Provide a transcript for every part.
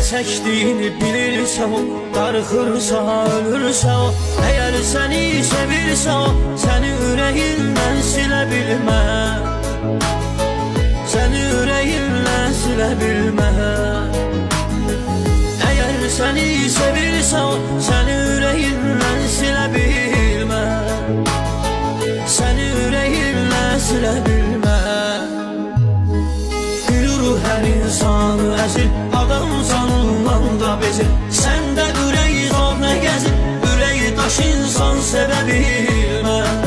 çəkdiyini bilirsə o, darıxırsa, ölürsə o. Əgər səni sevirsə o, səni ürəyindən silə bilməz. Səni ürəyindən silə bilməz. Əgər səni sevirsə o, səni ürəyindən silə bilməz. Səni ürəyindən silə bilməz. Gülür hər insanı əzir, adam canından da bezir. Səndə ürəyi zorla gəzir, ürəyi daş insan sevə bilməz.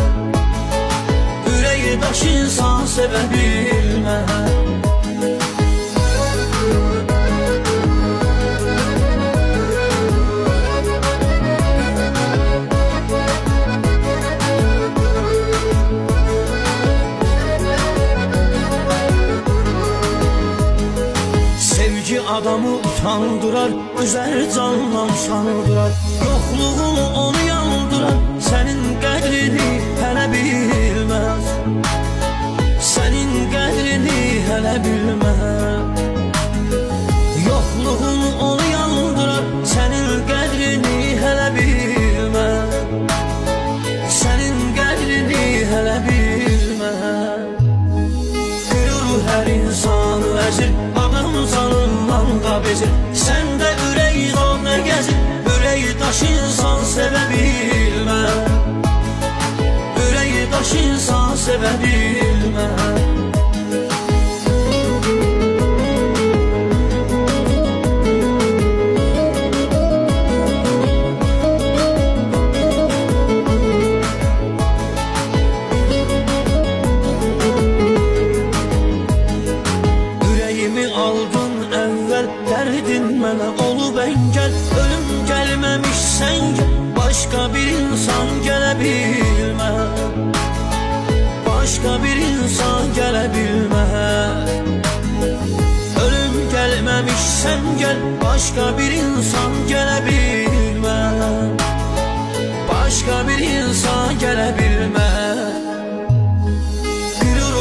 Ürəyi daş insan sevə bilməz. Adamı utandırar, üzer canla sandırar. Yokluğunu onu yandırar, senin qədrini hələ bilməz. Senin qədrini hələ bilməz. Yokluğunu onu yandırar, senin qədrini hələ bilməz. Senin qədrini hələ bilməz. Gülür hər insanı əzir, adam canından da bezir. Səndə ürəyi zorla gəzir, ürəyi daş insan sevə bilməz. Ürəyi daş insan sevə bilməz. Aldın əvvəl dərdin mənə olub əngəl. Ölüm gəlməmiş sən gəl, başqa bir insan gələ bilməz. Başqa bir insan gələ bilməz. Ölüm gəlməmiş sən gəl, başqa bir insan gələ bilməz. Başqa bir insan gələ bilməz.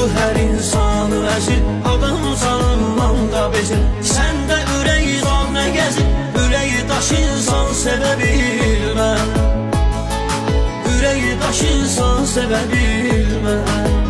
Hər insanı əzir, adam canından da bezir. Səndə ürəyi zorla gəzir, ürəyi daş insan sevə bilməz. Ürəyi daş insan sevə bilməz.